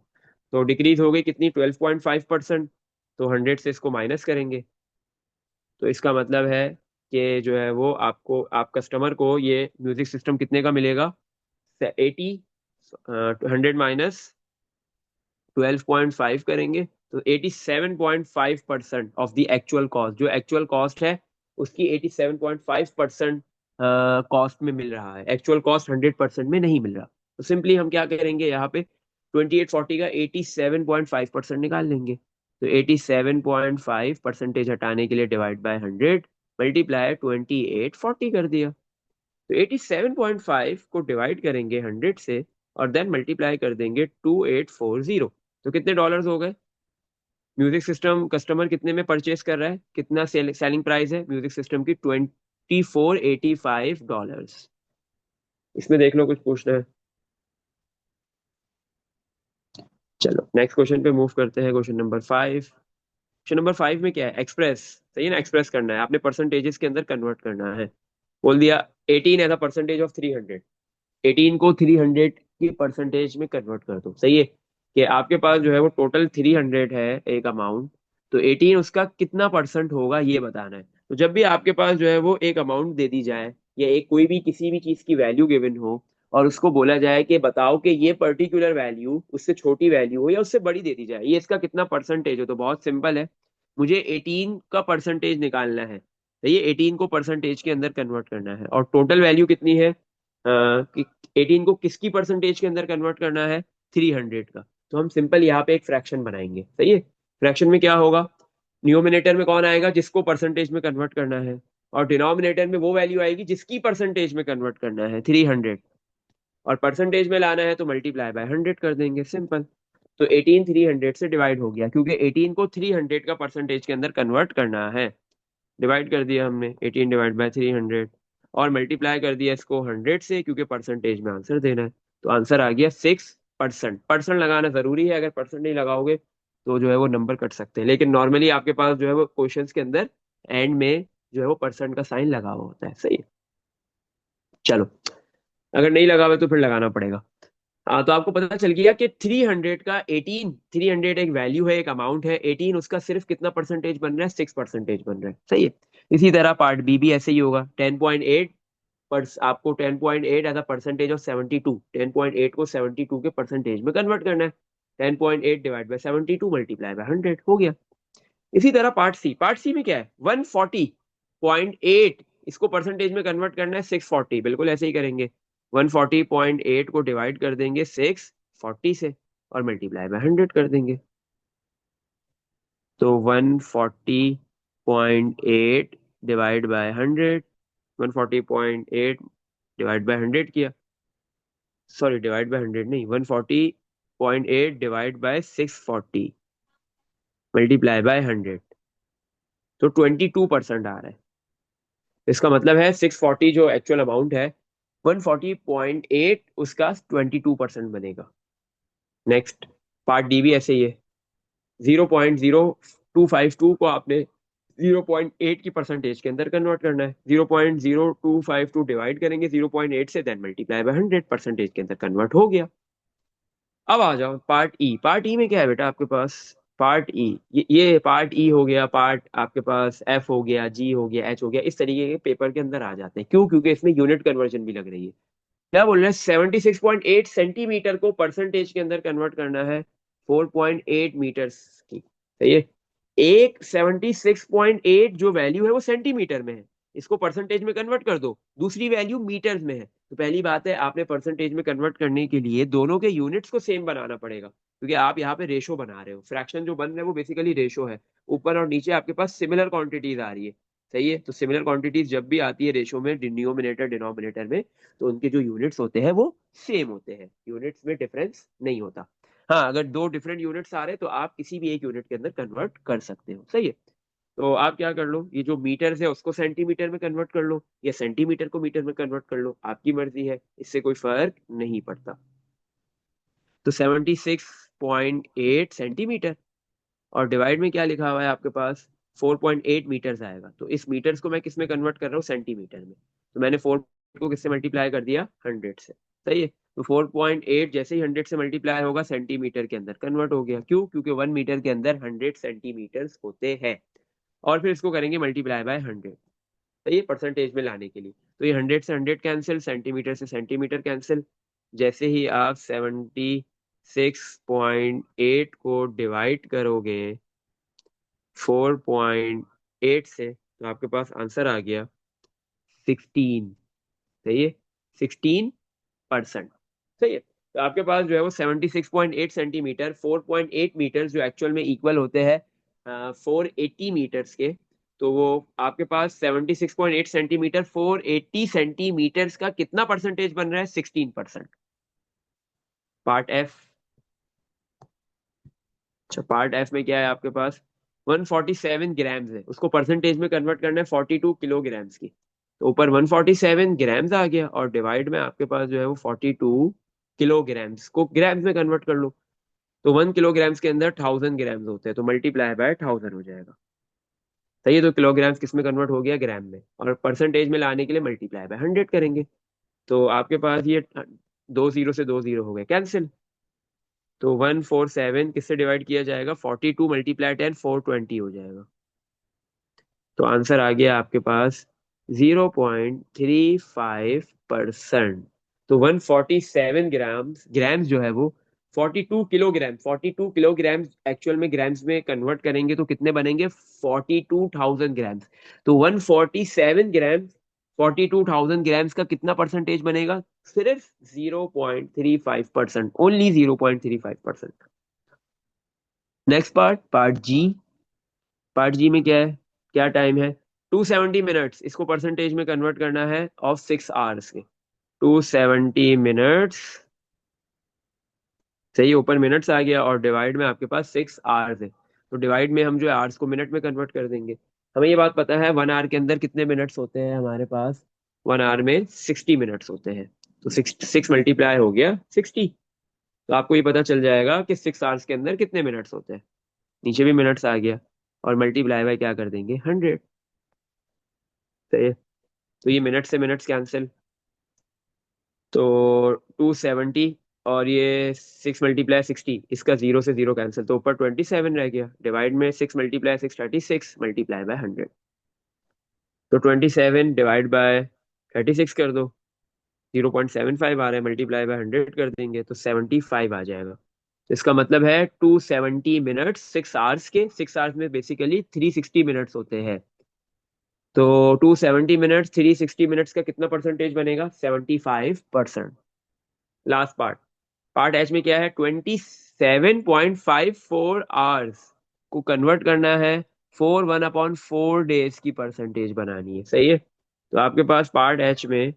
तो डिक्रीज हो गई कितनी, 12.5%। तो 100 से इसको माइनस करेंगे, तो इसका मतलब है कि जो है वो आपको, आप कस्टमर को ये म्यूजिक सिस्टम कितने का मिलेगा, 80, 100 - 12.5 करेंगे, तो 87.5% ऑफ द एक्चुअल कॉस्ट, जो एक्चुअल कॉस्ट है उसकी 87.5% कॉस्ट में मिल रहा है, एक्चुअल कॉस्ट 100% में नहीं मिल रहा। तो सिंपली हम क्या करेंगे, यहाँ पे 2840 का 87.5% निकाल लेंगे। तो 87.5% हटाने के लिए डिवाइड बाय 100, मल्टीप्लाई 2840 कर दिया। तो 87.5 को डिवाइड करेंगे 100 से, और देन मल्टीप्लाई कर देंगे 2840। तो कितने डॉलर्स हो गए, म्यूजिक सिस्टम कस्टमर कितने में परचेस कर रहा है, कितना सेलिंग प्राइस है म्यूजिक सिस्टम की, $2485। इसमें देख लो, कुछ पूछना है। चलो नेक्स्ट क्वेश्चन पे मूव करते हैं, क्वेश्चन नंबर 5। क्वेश्चन नंबर 5 में क्या है, एक्सप्रेस, सही है ना, एक्सप्रेस करना है आपने, परसेंटेजेस के अंदर कन्वर्ट करना है। बोल दिया 18 एज अ परसेंटेज ऑफ 300, 18 को 300 की परसेंटेज में कन्वर्ट कर दो, सही है। कि आपके पास जो है वो टोटल 300 है एक अमाउंट, तो 18 उसका कितना परसेंट होगा ये बताना है। तो जब भी आपके पास जो है वो एक अमाउंट दे दी जाए, या एक कोई भी किसी भी चीज की वैल्यू गिवन हो, और उसको बोला जाए कि बताओ कि ये पर्टिकुलर वैल्यू उससे छोटी वैल्यू हो या उससे बड़ी दे दी जाए, ये इसका कितना परसेंटेज हो, तो बहुत सिंपल है, मुझे 18 का परसेंटेज निकालना है, तो ये 18 को परसेंटेज के अंदर कन्वर्ट करना है, और टोटल वैल्यू कितनी है, कि 18 को किसकी परसेंटेज के अंदर कन्वर्ट करना है, 300 का। तो हम सिंपल यहाँ पे एक फ्रैक्शन बनाएंगे, सही है। फ्रैक्शन में क्या होगा, न्यूमिनेटर में कौन आएगा, जिसको परसेंटेज में कन्वर्ट करना है, और डिनोमिनेटर में वो वैल्यू आएगी जिसकी परसेंटेज में कन्वर्ट करना है, 300, और परसेंटेज में लाना है तो मल्टीप्लाई बाय 100 कर देंगे, सिंपल। तो 18 300 से डिवाइड हो गया, क्योंकि 18 को 300 का परसेंटेज के अंदर कन्वर्ट करना है। डिवाइड कर दिया हमने 18 डिवाइड बाय 300, और मल्टीप्लाई कर दिया इसको 100 से, क्योंकि परसेंटेज में आंसर देना है। तो आंसर आ गया 6%। परसेंट लगाना जरूरी है, अगर परसेंट नहीं लगाओगे तो जो है वो नंबर कट सकते हैं, लेकिन नॉर्मली आपके पास जो है वो क्वेश्चंस के अंदर एंड में जो है वो परसेंट का साइन लगा हुआ होता है, सही है। चलो, अगर नहीं लगा हुआ तो फिर लगाना पड़ेगा। हाँ, तो आपको पता चल गया कि 300 का 18, 300 एक वैल्यू है, एक अमाउंट है, 18 उसका सिर्फ कितना परसेंटेज बन रहा है, 6% बन रहा है, सही है। इसी तरह पार्ट बी भी ऐसे ही होगा, 10.8 पर आपको 10.8 एज अ परसेंटेज ऑफ 72, 10.8 को 72 के परसेंटेज में कन्वर्ट करना है। 10.8 डिवाइड बाय 72 मल्टीप्लाई बाय 100 हो गया। इसी तरह पार्ट सी, पार्ट सी में क्या है, 140.8, इसको परसेंटेज में कन्वर्ट करना है 640, बिल्कुल ऐसे ही करेंगे। 140.8 को डिवाइड कर देंगे 640 से, और मल्टीप्लाई बाय 100 कर देंगे। तो 140.8 डिवाइड बाय 100, 140.8 डिवाइड बाय 100 किया, सॉरी डिवाइड बाय 100 नहीं, 140.8 डिवाइड बाय 640 मल्टीप्लाई बाय 100, तो 22% आ रहा है। इसका मतलब है 640 जो एक्चुअल अमाउंट है, 140.8 उसका 22% बनेगा। नेक्स्ट, पार्ट डी भी ऐसे ही है। 0.0252 को आपने 0.8 की परसेंटेज के अंदर कन्वर्ट करना है। 0.0252 डिवाइड करेंगे 0.8 से, देन मल्टीप्लाई बाय 100, परसेंटेज के अंदर कन्वर्ट हो गया। अब आ जाओ पार्ट ई। पार्ट ई में क्या है बेटा आपके पास, पार्ट ई, ये पार्ट ई हो गया, पार्ट आपके पास एफ हो गया, जी हो गया, एच हो गया, इस तरीके के पेपर के अंदर आ जाते हैं। क्यों, क्योंकि इसमें यूनिट कन्वर्जन भी लग रही है। क्या बोल रहे हैं, 76.8 सेंटीमीटर को परसेंटेज के अंदर कन्वर्ट करना है 4.8 मीटर्स की, सही है। एक 76.8 जो वैल्यू है वो सेंटीमीटर में है, इसको परसेंटेज में कन्वर्ट कर दो, दूसरी वैल्यू मीटर्स में है। तो पहली बात है, आपने परसेंटेज में कन्वर्ट करने के लिए दोनों के यूनिट्स को सेम बनाना पड़ेगा, क्योंकि आप यहाँ पे रेशो बना रहे हो, फ्रैक्शन जो बन रहा है वो बेसिकली रेशो है। ऊपर और नीचे आपके पास सिमिलर क्वांटिटीज आ रही है, सही है। तो सिमिलर क्वांटिटीज जब भी आती है रेशो में, डिनोमिनेटर डिनोमिनेटर में, तो उनके जो यूनिट्स होते हैं वो सेम होते हैं, यूनिट्स में डिफरेंस नहीं होता। हाँ, अगर दो डिफरेंट यूनिट्स आ रहे हैं तो आप किसी भी एक यूनिट के अंदर कन्वर्ट कर सकते हो, सही है। तो आप क्या कर लो, ये जो मीटर है उसको सेंटीमीटर में कन्वर्ट कर लो, या सेंटीमीटर को मीटर में कन्वर्ट कर लो, आपकी मर्जी है, इससे कोई फर्क नहीं पड़ता। तो 76.8 सेंटीमीटर, और डिवाइड में क्या लिखा हुआ है आपके पास, 4.8 मीटर्स आएगा। तो इस मीटर्स को मैं किस में कन्वर्ट कर रहा हूँ, सेंटीमीटर में। तो मैंने 4 को किससे मल्टीप्लाई कर दिया, 100 से, सही है। तो 4.8 जैसे ही 100 से मल्टीप्लाई होगा सेंटीमीटर के अंदर कन्वर्ट हो गया। क्यों, क्योंकि 1 मीटर के अंदर 100 सेंटीमीटर्स होते हैं। और फिर इसको करेंगे मल्टीप्लाई बाय 100, सही है, परसेंटेज में लाने के लिए। तो ये 100 से 100 कैंसिल, सेंटीमीटर से सेंटीमीटर कैंसिल। जैसे ही आप 76.8 को डिवाइड करोगे 4.8 से, तो आपके पास आंसर आ गया 16, सही है, 16%, सही है। तो आपके पास जो है वो 76.8 सेंटीमीटर, 4.8 मीटर जो एक्चुअल में इक्वल होते हैं 480 मीटर्स के। तो वो आपके पास 76.8 सेंटीमीटर 480 सेंटीमीटर्स का कितना परसेंटेज बन रहा है, 16%। Part F. अच्छा, पार्ट एफ में क्या है आपके पास, 147 ग्राम्स है, उसको परसेंटेज में कन्वर्ट करना है 42 किलोग्राम्स की। तो ऊपर 147 ग्राम्स आ गया, और डिवाइड में आपके पास जो है वो 42 किलोग्राम्स को ग्राम्स में कन्वर्ट कर लो। तो 1 किलोग्राम्स के अंदर 1000 ग्राम्स होते हैं, तो मल्टीप्लाई बाय 1000 हो जाएगा, सही है। तो किलोग्राम्स किस में कन्वर्ट हो गया, ग्राम में, और परसेंटेज में लाने के लिए मल्टीप्लाई बाय 100 करेंगे। तो आपके पास ये दो जीरो से दो जीरो हो गए कैंसिल। तो 147 किससे डिवाइड किया जाएगा, 42 मल्टीप्लाई 10, 420 हो जाएगा। तो आंसर आ गया आपके पास 0.35%। तो 147 ग्राम्स, ग्राम्स जो है वो 42 किलोग्राम, 42 किलोग्राम एक्चुअल में ग्राम्स में कन्वर्ट करेंगे तो कितने बनेंगे, 42,000 ग्राम्स। तो 147 ग्राम 42,000 ग्राम्स का कितना परसेंटेज बनेगा? सिर्फ 0.35%, ओनली 0.35%। नेक्स्ट पार्ट, पार्ट जी। पार्ट जी में क्या है, क्या टाइम है? 270 मिनट्स, इसको परसेंटेज में कन्वर्ट करना है ऑफ 6 आवर्स के। 270 मिनट्स, सही, ऊपर मिनट्स आ गया और डिवाइड में आपके पास 6 आवर्स है, तो डिवाइड में हम जो है आवर्स को मिनट में कन्वर्ट कर देंगे। हमें ये बात पता है 1 आवर के अंदर कितने मिनट्स होते हैं हमारे पास, 1 आवर में 60 मिनट्स होते हैं। तो सिक्स सिक्स मल्टीप्लाई हो गया 60। तो आपको ये पता चल जाएगा कि 6 आवर्स के अंदर कितने मिनट्स होते हैं। नीचे भी मिनट्स आ गया और मल्टीप्लाई बाय क्या कर देंगे, 100। सही है। तो ये मिनट से मिनट्स कैंसिल, तो 270, और ये 6 × 60, इसका 0 से 0 कैंसिल, तो ऊपर 27 रह गया। डिवाइड में 6 × 6 = 36, मल्टीप्लाई बाय 100। तो 27 डिवाइड बाय 36 कर दो, 0.75 आ रहा है, मल्टीप्लाई बाय 100 कर देंगे तो 75 आ जाएगा। तो इसका मतलब है 270 मिनट्स 6 आवर्स के, 6 आवर्स में बेसिकली 360 मिनट्स होते हैं। तो 270 मिनट्स 360 मिनट्स का कितना परसेंटेज बनेगा, 75%। लास्ट पार्ट, पार्ट एच में क्या है, 27.54 आवर्स को कन्वर्ट करना है 1/4 की परसेंटेज बनानी है। सही है। तो आपके पास पार्ट एच में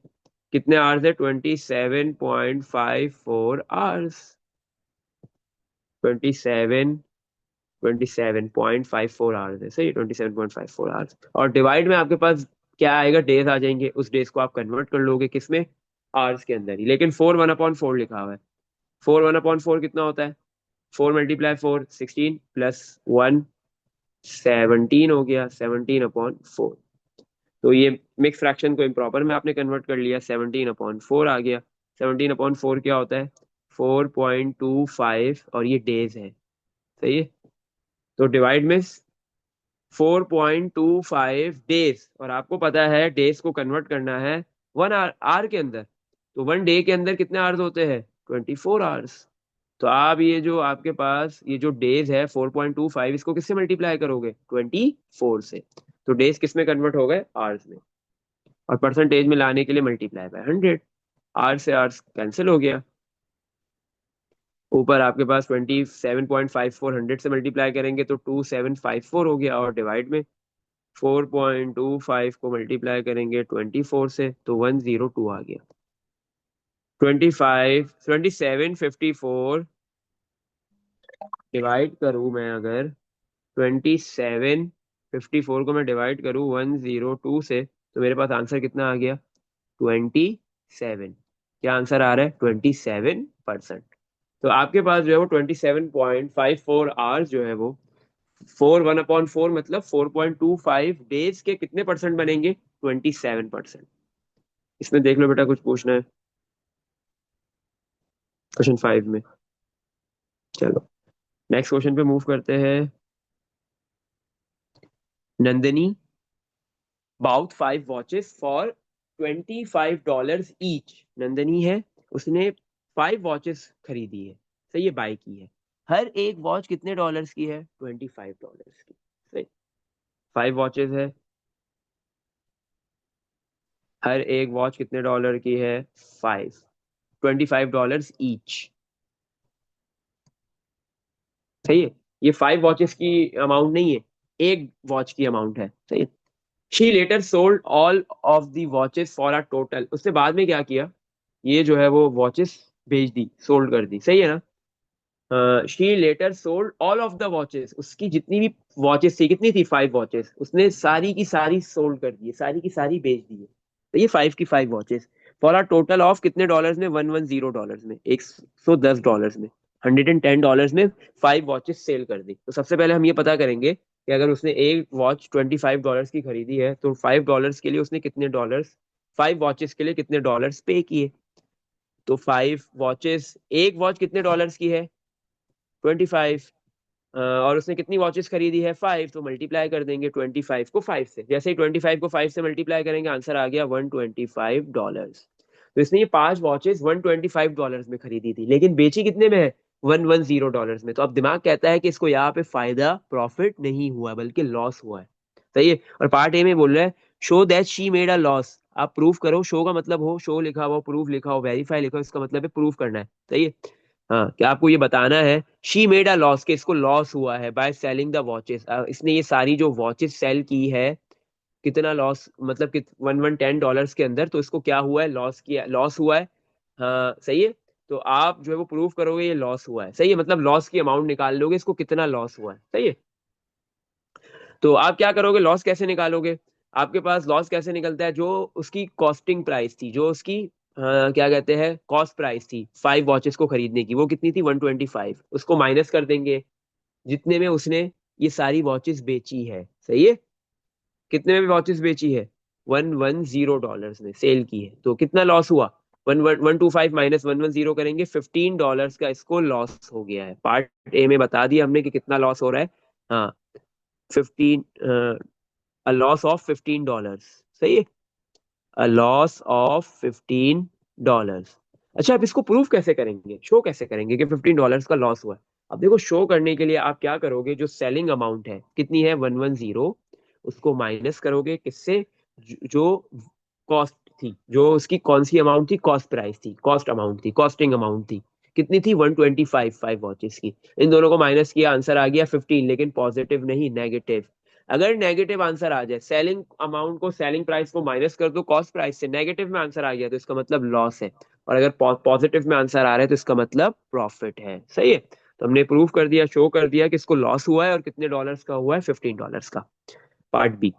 कितने आवर्स है, 27.54 आवर्स। 27.54 आवर्स है, सही, 27.54 आवर्स। और डिवाइड में आपके पास क्या आएगा, डेज आ जाएंगे, उस डेज को आप कन्वर्ट कर लोगे किसमें, आवर्स के अंदर ही, लेकिन 4 1/4 लिखा हुआ है। 4 1/4 कितना होता है, 4 × 4 16, +1 17 हो गया, 17/4। तो ये मिक्स फ्रैक्शन को इम्प्रॉपर में आपने कन्वर्ट कर लिया, 17/4 आ गया। 17/4 क्या होता है, 4.25, और ये डेज है। सही है। तो डिवाइड में 4.25 डेज, और आपको पता है डेज को कन्वर्ट करना है 1 आवर के अंदर, तो 1 डे के अंदर कितने आवर्स होते हैं, 24 आवर्स। तो आप ये जो आपके पास ये जो डेज है 4.25, इसको किससे मल्टीप्लाई करोगे, 24 से। तो डेज किस में कन्वर्ट हो गए, आवर्स में, और परसेंटेज में लाने के लिए मल्टीप्लाई बाय 100। आर से आर कैंसिल हो गया। ऊपर आपके पास 27.54, 100 से मल्टीप्लाई करेंगे तो 2754 हो गया, और डिवाइड में 4.25 को मल्टीप्लाई करेंगे 24 से तो 102 आ गया। 2754 डिवाइड करूँ मैं अगर, 2754 को मैं डिवाइड करूँ 102 से, तो मेरे पास आंसर कितना आ गया, 27। क्या आंसर आ रहा है, 27%। तो आपके पास जो है वो 27.54 आवर्स जो है वो 4 1/4 मतलब 4.25 डेज के कितने परसेंट बनेंगे, 27%। इसमें देख लो बेटा, कुछ पूछना है क्वेश्चन 5 में? चलो नेक्स्ट क्वेश्चन पे मूव करते हैं। Nandini bought 5 watches for $25 each. Nandini है, उसने 5 वॉचेस खरीदी है, सही है, बाय की है। हर एक वॉच कितने डॉलर्स की है, $25 की। सही, 5 वॉचेस है, हर एक वॉच कितने डॉलर की है, 25 $25 ईच। सही है। ये 5 वॉचेस की अमाउंट नहीं है, एक वॉच की अमाउंट है। सही है। She later sold all of the watches for a total, उससे बाद में क्या किया, ये जो है वो वॉचेस बेच दी, सोल्ड कर दी। सही है ना। She later sold all of the watches, उसकी जितनी भी वॉचेस थी, कितनी थी, 5 वॉचेस, उसने सारी की सारी सोल्ड कर दी, सारी की सारी बेच दी है। तो ये 5 की 5 watches for a total of कितने डॉलर्स में, 110 डॉलर्स में, $110 में, $110 में 5 वॉचेस सेल कर दी। तो सबसे पहले हम ये पता करेंगे कि अगर उसने एक वॉच $25 की खरीदी है तो $5 के लिए उसने कितने डॉलर्स, 5 वॉचेस के लिए कितने डॉलर्स पे किए। तो 5 वॉचेस, एक वॉच कितने डॉलर्स की है, 25, और उसने कितनी वॉचेस खरीदी है, 5, तो मल्टीप्लाई कर देंगे 25 को 5 से। जैसे ही 25 को 5 से मल्टीप्लाई करेंगे आंसर आ गया $125। तो इसने ये 5 वॉचेस $125 में खरीदी थी, लेकिन बेची कितने में है, $110 में। तो अब दिमाग कहता है कि इसको यहाँ पे फायदा प्रॉफिट नहीं हुआ बल्कि लॉस हुआ है। सही है। और पार्ट ए में बोल रहा है show that she made a loss, आप प्रूफ करो, शो का मतलब हो, शो लिखा हो, प्रूफ लिखा हो, वेरीफाई लिखा हो, इसका मतलब है प्रूफ करना है, सही है। हाँ, क्या आपको ये बताना है शी मेड अ लॉस, कि इसको लॉस हुआ है बाय सेलिंग द वॉचेस, इसने ये सारी जो वॉचेस सेल की है, कितना लॉस, मतलब कि $110 के अंदर, तो इसको क्या हुआ है, लॉस किया, लॉस हुआ है। हाँ सही है। तो आप जो है वो प्रूफ करोगे ये लॉस हुआ है, सही है, मतलब लॉस की अमाउंट निकाल लोगे, इसको कितना लॉस हुआ है, सही है। तो आप क्या करोगे, लॉस कैसे निकालोगे, आपके पास लॉस कैसे निकलता है, जो उसकी कॉस्टिंग प्राइस थी, जो उसकी क्या कहते हैं कॉस्ट प्राइस थी 5 वॉचेस को खरीदने की, वो कितनी थी 125, उसको माइनस कर देंगे जितने में उसने ये सारी वॉचेस बेची है, सही है। कितने में वॉचेस बेची है, $110 में सेल की है, तो कितना लॉस हुआ, 125 माइनस 110 करेंगे, $15 का इसको लॉस हो गया है। पार्ट ए में बता दिया हमने कि कितना लॉस हो रहा है। हाँ, 15, अ लॉस ऑफ $15, सही है, अ लॉस ऑफ $15। अच्छा, अब इसको प्रूव कैसे करेंगे, शो कैसे करेंगे कि $15 का लॉस हुआ है। अब देखो, शो करने के लिए आप क्या करोगे, जो सेलिंग अमाउंट है कितनी है 110, उसको माइनस करोगे किससे, जो कॉस्ट थी, जो उसकी कौन सी अमाउंट थी, कॉस्ट प्राइस थी, कॉस्ट अमाउंट थी, कॉस्टिंग अमाउंट थी, कितनी थी 125, 5 वॉचेस की। इन दोनों को माइनस किया, आंसर आ गया 15, लेकिन पॉजिटिव नहीं, नेगेटिव। अगर नेगेटिव आंसर आ जाए, सेलिंग अमाउंट को, सेलिंग प्राइस को माइनस कर दो कॉस्ट प्राइस से, नेगेटिव में आंसर आ गया, तो इसका मतलब लॉस है। और अगर पॉजिटिव में आंसर आ रहा है तो इसका मतलब प्रॉफिट है, सही है। तो हमने प्रूव कर दिया, शो कर दिया कि इसको लॉस हुआ है, और कितने डॉलर्स का हुआ है, $15 का। पार्ट बी,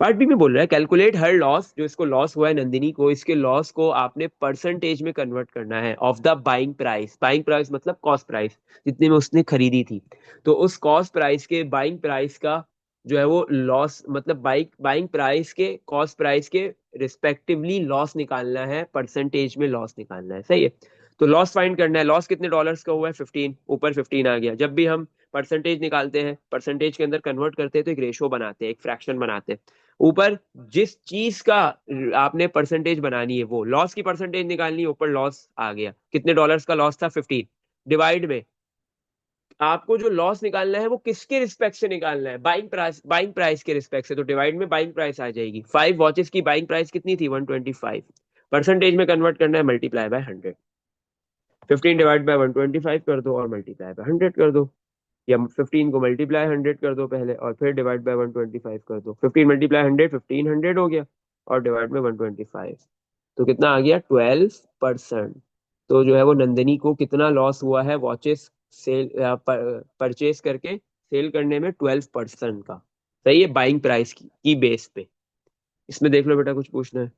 पार्ट बी में बोल रहा है कैलकुलेट हर लॉस, जो इसको लॉस हुआ है नंदिनी को, इसके लॉस को आपने परसेंटेज में कन्वर्ट करना है of the buying price, buying price मतलब कॉस्ट प्राइस, जितने में उसने खरीदी थी। तो उस कॉस्ट प्राइस के बाइंग प्राइस का जो है वो लॉस, मतलब बाइंग बाइंग प्राइस के कॉस्ट प्राइस के रिस्पेक्टिवली लॉस निकालना है, परसेंटेज में लॉस निकालना है, सही है। तो लॉस फाइंड करना है, लॉस कितने डॉलर्स का हुआ है 15, ऊपर 15 आ गया। जब भी हम परसेंटेज निकालते हैं, परसेंटेज के अंदर कन्वर्ट करते हैं, तो एक रेशो बनाते हैं, एक फ्रैक्शन बनाते हैं। ऊपर जिस चीज का आपने परसेंटेज बनानी है, वो लॉस की परसेंटेज निकालनी है, ऊपर लॉस आ गया, कितने डॉलर्स का लॉस था 15, डिवाइड में आपको जो लॉस निकालना है वो किसके रिस्पेक्ट से निकालना है, बाइंग प्राइस के रिस्पेक्ट से, तो डिवाइड में बाइंग प्राइस आ जाएगी। 5 वॉचेस की बाइंग प्राइस कितनी थी 125, परसेंटेज में कन्वर्ट करना है, मल्टीप्लाई बाय 100, 15 डिवाइड बाय 125 कर दो और मल्टीप्लाई बाय 100 कर दो, या 15 को मल्टीप्लाई 100 कर दो पहले, और फिर डिवाइड बाय 125 कर दो, 15 मल्टीप्लाई 100, 1500 हो गया, और डिवाइड में 125, तो कितना आ गया 12%। तो जो है वो नंदिनी को कितना लॉस हुआ है वॉचेस सेल परचेज करके सेल करने में, 12% का, सही है, बाइंग प्राइस की बेस पे। इसमें देख लो बेटा, कुछ पूछना है।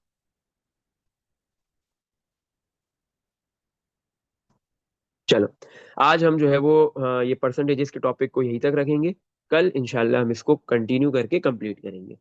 चलो, आज हम जो है वो ये परसेंटेजेस के टॉपिक को यहीं तक रखेंगे, कल इंशाल्लाह हम इसको कंटिन्यू करके कंप्लीट करेंगे।